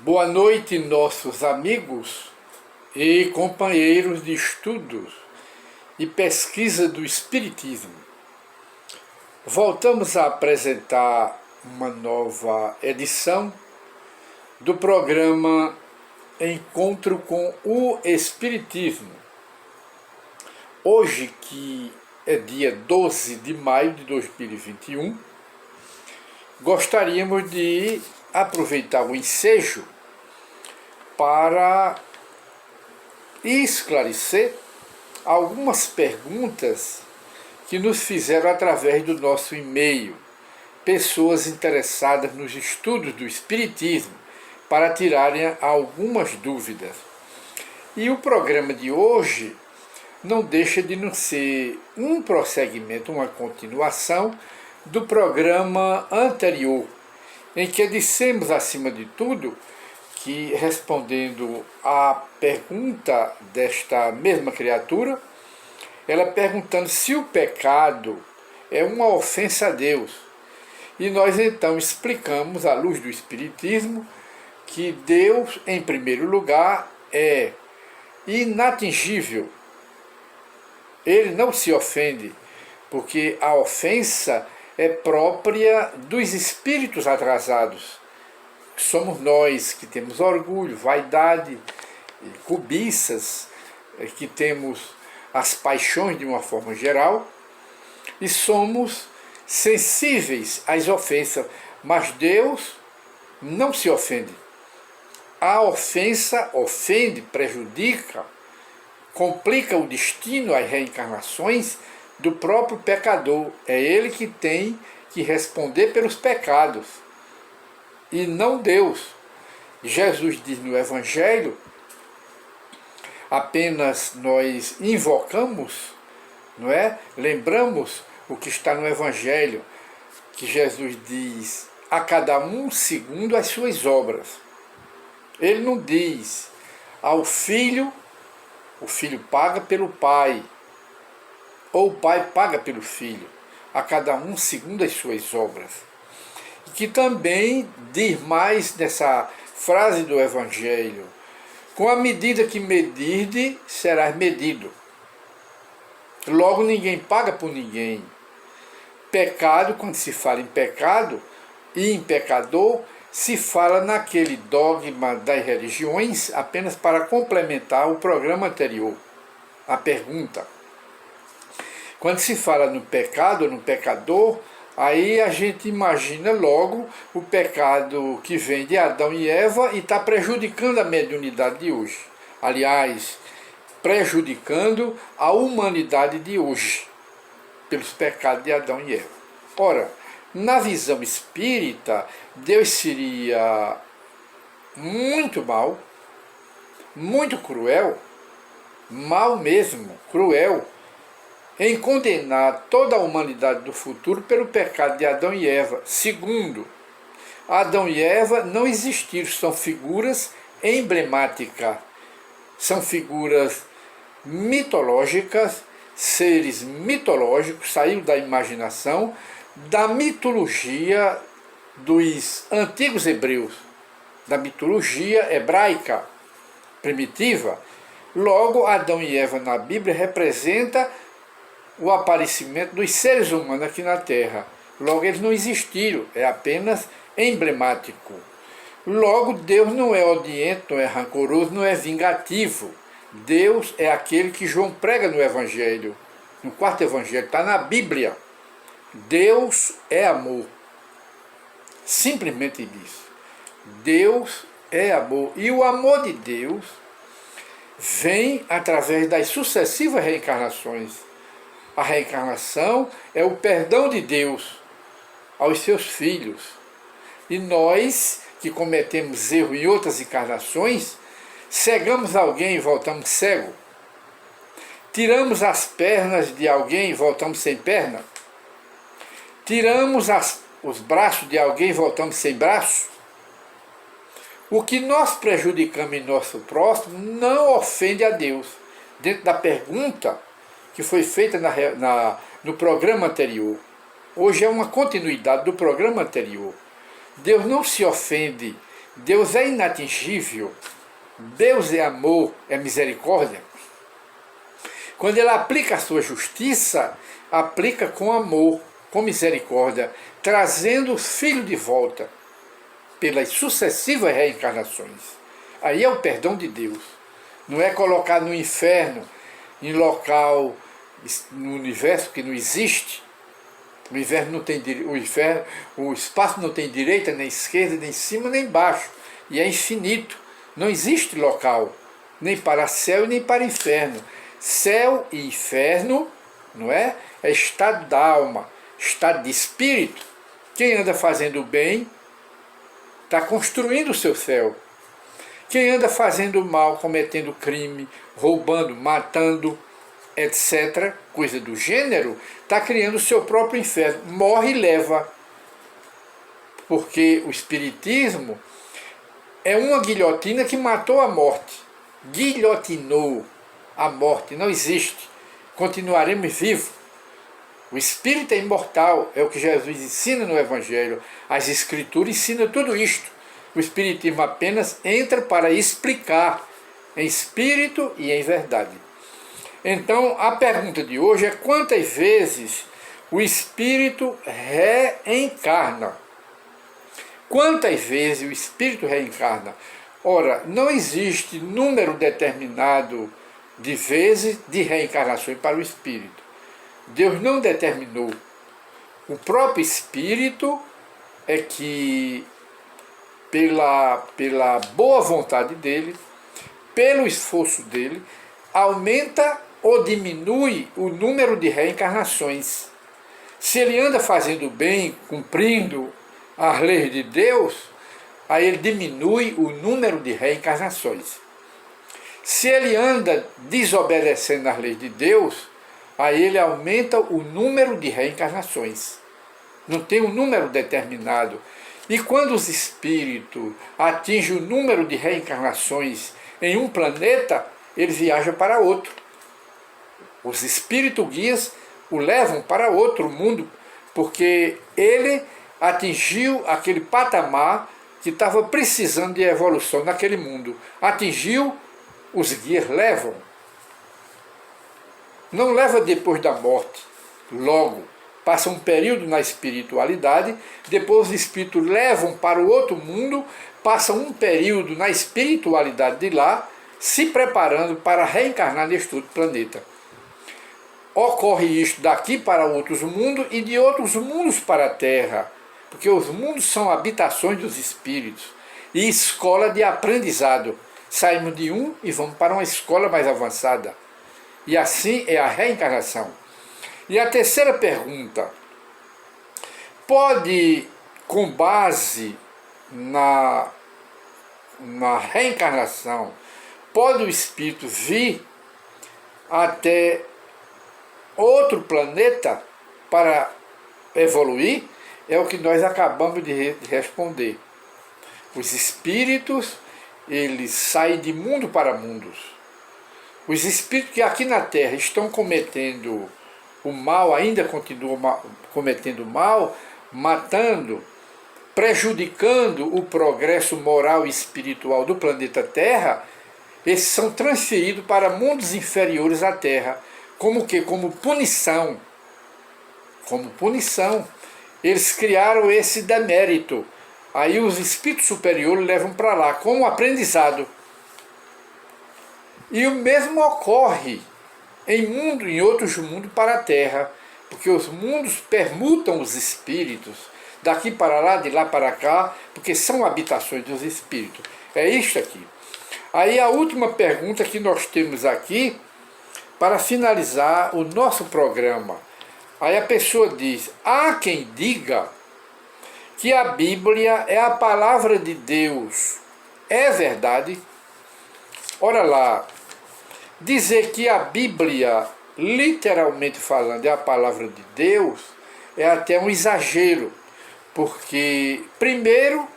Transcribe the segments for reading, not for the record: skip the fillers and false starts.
Boa noite, nossos amigos e companheiros de estudos e pesquisa do Espiritismo. Voltamos a apresentar uma nova edição do programa Encontro com o Espiritismo. Hoje, que é dia 12 de maio de 2021, gostaríamos de aproveitar o ensejo para esclarecer algumas perguntas que nos fizeram através do nosso e-mail, pessoas interessadas nos estudos do Espiritismo, para tirarem algumas dúvidas. E o programa de hoje não deixa de não ser um prosseguimento, uma continuação do programa anterior, em que dissemos, acima de tudo, que, respondendo à pergunta desta mesma criatura, ela perguntando se o pecado é uma ofensa a Deus. E nós então explicamos, à luz do Espiritismo, que Deus, em primeiro lugar, é inatingível. Ele não se ofende, porque a ofensa é própria dos espíritos atrasados. Somos nós que temos orgulho, vaidade, cobiças, que temos as paixões de uma forma geral, e somos sensíveis às ofensas, mas Deus não se ofende. A ofensa ofende, prejudica, complica o destino, as reencarnações do próprio pecador. É ele que tem que responder pelos pecados, e não Deus. Jesus diz no Evangelho, apenas nós invocamos, não é? Lembramos o que está no Evangelho, que Jesus diz a cada um segundo as suas obras. Ele não diz ao filho, o filho paga pelo pai, ou o pai paga pelo filho, a cada um segundo as suas obras. E que também diz mais nessa frase do Evangelho: com a medida que medirde, serás medido. Logo, ninguém paga por ninguém. Pecado, quando se fala em pecado e em pecador, se fala naquele dogma das religiões, apenas para complementar o programa anterior, a pergunta. Quando se fala no pecado, no pecador, aí a gente imagina logo o pecado que vem de Adão e Eva e está prejudicando a mediunidade de hoje. Aliás, prejudicando a humanidade de hoje, pelos pecados de Adão e Eva. Ora, na visão espírita, Deus seria muito mau, muito cruel, mau mesmo, cruel, em condenar toda a humanidade do futuro pelo pecado de Adão e Eva. Segundo, Adão e Eva não existiram, são figuras emblemáticas, são figuras mitológicas, seres mitológicos, saíram da imaginação, da mitologia dos antigos hebreus, da mitologia hebraica primitiva. Logo, Adão e Eva na Bíblia representa o aparecimento dos seres humanos aqui na Terra. Logo, eles não existiram, é apenas emblemático. Logo, Deus não é odiento, não é rancoroso, não é vingativo. Deus é aquele que João prega no Evangelho, no quarto Evangelho, está na Bíblia. Deus é amor. Simplesmente isso. Deus é amor. E o amor de Deus vem através das sucessivas reencarnações. A reencarnação é o perdão de Deus aos seus filhos. E nós, que cometemos erro em outras encarnações, cegamos alguém e voltamos cego. Tiramos as pernas de alguém e voltamos sem perna. Tiramos os braços de alguém e voltamos sem braço. O que nós prejudicamos em nosso próximo não ofende a Deus. Dentro da pergunta que foi feita no programa anterior. Hoje é uma continuidade do programa anterior. Deus não se ofende Deus é inatingível, Deus é amor, é misericórdia. Quando ele aplica a sua justiça, aplica com amor, com misericórdia, trazendo os filhos de volta pelas sucessivas reencarnações. Aí é o perdão de Deus. Não é colocar no inferno, em local, no universo que não existe. O inferno não tem o espaço não tem direita, nem esquerda, nem cima, nem baixo. E é infinito. Não existe local, nem para céu e nem para inferno. Céu e inferno, não é? É estado da alma, estado de espírito. Quem anda fazendo o bem está construindo o seu céu. Quem anda fazendo o mal, cometendo crime, roubando, matando, etc., coisa do gênero, está criando o seu próprio inferno. Morre e leva. Porque o espiritismo é uma guilhotina que matou a morte. Guilhotinou a morte. Não existe. Continuaremos vivos. O espírito é imortal. É o que Jesus ensina no Evangelho. As Escrituras ensinam tudo isto. O espiritismo apenas entra para explicar em espírito e em verdade. Então, a pergunta de hoje é: quantas vezes o espírito reencarna? Quantas vezes o espírito reencarna? Ora, não existe número determinado de vezes de reencarnações para o espírito. Deus não determinou. O próprio espírito é que, pela boa vontade dele, pelo esforço dele, aumenta ou diminui o número de reencarnações. Se ele anda fazendo bem, cumprindo as leis de Deus, aí ele diminui o número de reencarnações. Se ele anda desobedecendo as leis de Deus, aí ele aumenta o número de reencarnações. Não tem um número determinado. E quando os espíritos atingem o número de reencarnações em um planeta, ele viaja para outro. Os espíritos guias o levam para outro mundo, porque ele atingiu aquele patamar que estava precisando de evolução naquele mundo. Atingiu, os guias levam. Não leva depois da morte, logo. Passa um período na espiritualidade, depois os espíritos levam para o outro mundo, passam um período na espiritualidade de lá, se preparando para reencarnar neste outro planeta. Ocorre isto daqui para outros mundos e de outros mundos para a Terra, porque os mundos são habitações dos espíritos e escola de aprendizado. Saímos de um e vamos para uma escola mais avançada. E assim é a reencarnação. E a terceira pergunta: pode, com base na reencarnação, pode o espírito vir até outro planeta para evoluir? É o que nós acabamos de responder. Os espíritos, eles saem de mundo para mundos. Os espíritos que aqui na Terra estão cometendo o mal, ainda continuam cometendo o mal, matando, prejudicando o progresso moral e espiritual do planeta Terra, esses são transferidos para mundos inferiores à Terra. Como que? Como punição. Como punição. Eles criaram esse demérito. Aí os espíritos superiores levam para lá, como aprendizado. E o mesmo ocorre em outros mundos para a Terra, porque os mundos permutam os espíritos, daqui para lá, de lá para cá, porque são habitações dos espíritos. É isto aqui. Aí a última pergunta que nós temos aqui, para finalizar o nosso programa. Aí a pessoa diz: há quem diga que a Bíblia é a palavra de Deus. É verdade? Ora lá, dizer que a Bíblia, literalmente falando, é a palavra de Deus, é até um exagero, porque, primeiro,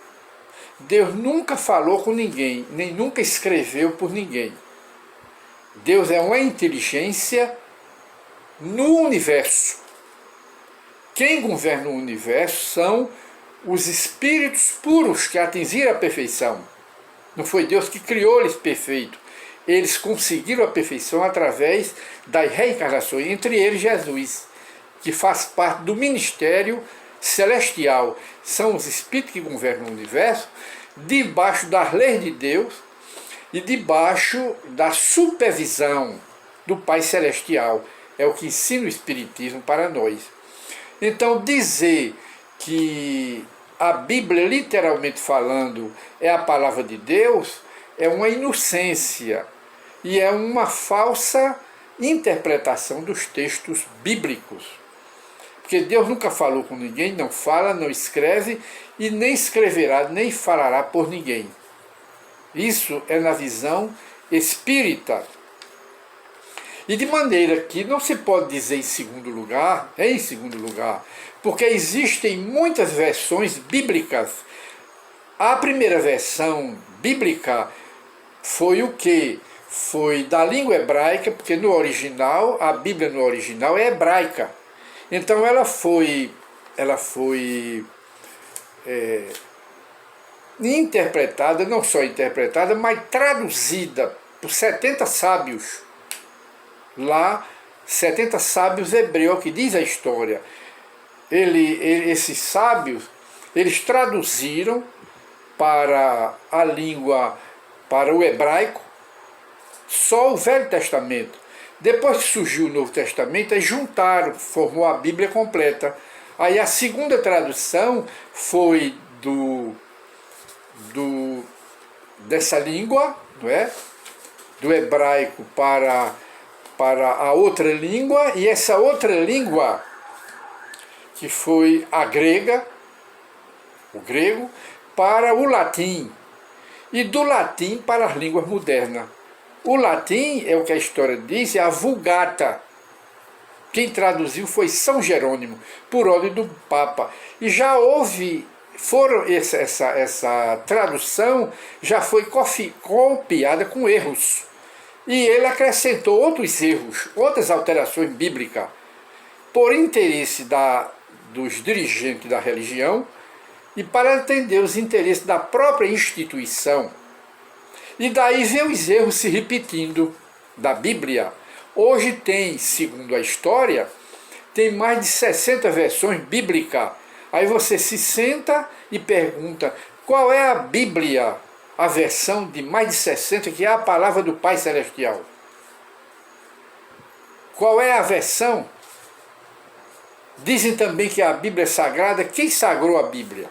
Deus nunca falou com ninguém, nem nunca escreveu por ninguém. Deus é uma inteligência no universo. Quem governa o universo são os espíritos puros que atingiram a perfeição. Não foi Deus que criou eles perfeitos. Eles conseguiram a perfeição através das reencarnações, entre eles Jesus, que faz parte do ministério celestial. São os espíritos que governam o universo, debaixo das leis de Deus e debaixo da supervisão do Pai Celestial. É o que ensina o Espiritismo para nós. Então, dizer que a Bíblia, literalmente falando, é a palavra de Deus, é uma inocência e é uma falsa interpretação dos textos bíblicos. Porque Deus nunca falou com ninguém, não fala, não escreve e nem escreverá, nem falará por ninguém. Isso é na visão espírita. E de maneira que não se pode dizer em segundo lugar, porque existem muitas versões bíblicas. A primeira versão bíblica foi o quê? Foi da língua hebraica, porque no original, a Bíblia no original é hebraica. Então ela foi interpretada, não só interpretada, mas traduzida por 70 sábios. Lá, 70 sábios hebreus, que diz a história. Esses sábios, eles traduziram para a língua, para o hebraico, só o Velho Testamento. Depois que surgiu o Novo Testamento, eles juntaram, formou a Bíblia completa. Aí a segunda tradução foi dessa língua, não é? Do hebraico para a outra língua, e essa outra língua, que foi a grega, o grego, para o latim, e do latim para as línguas modernas. O latim, é o que a história diz, é a Vulgata. Quem traduziu foi São Jerônimo, por ordem do Papa. E já houve, essa tradução já foi copiada com erros. E ele acrescentou outros erros, outras alterações bíblicas, por interesse dos dirigentes da religião e para atender os interesses da própria instituição. E daí vê os erros se repetindo da Bíblia. Hoje tem, segundo a história, tem mais de 60 versões bíblicas. Aí você se senta e pergunta, qual é a Bíblia, a versão de mais de 60, que é a palavra do Pai Celestial? Qual é a versão? Dizem também que a Bíblia é sagrada. Quem sagrou a Bíblia?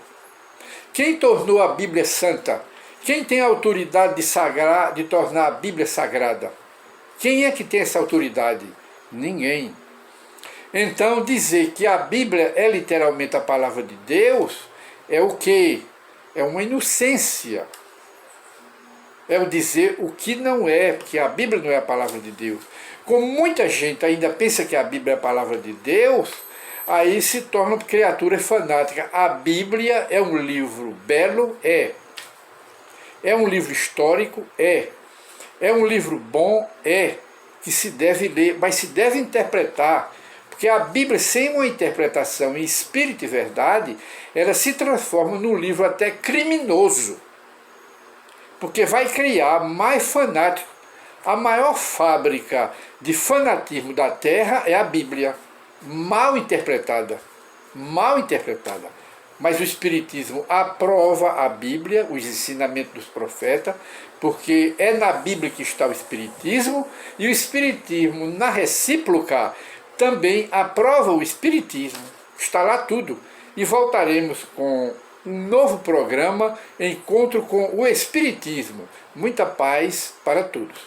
Quem tornou a Bíblia santa? Quem tem a autoridade de tornar a Bíblia sagrada? Quem é que tem essa autoridade? Ninguém. Então, dizer que a Bíblia é literalmente a palavra de Deus é o quê? É uma inocência. É o dizer o que não é, porque a Bíblia não é a palavra de Deus. Como muita gente ainda pensa que a Bíblia é a palavra de Deus, aí se torna criatura fanática. A Bíblia é um livro belo? É. É um livro histórico? É. É um livro bom? É. Que se deve ler, mas se deve interpretar. Porque a Bíblia, sem uma interpretação em espírito e verdade, ela se transforma num livro até criminoso. Porque vai criar mais fanático. A maior fábrica de fanatismo da Terra é a Bíblia. Mal interpretada. Mal interpretada. Mas o Espiritismo aprova a Bíblia, os ensinamentos dos profetas, porque é na Bíblia que está o Espiritismo, e o Espiritismo, na recíproca, também aprova o Espiritismo. Está lá tudo. E voltaremos com um novo programa, Encontro com o Espiritismo. Muita paz para todos.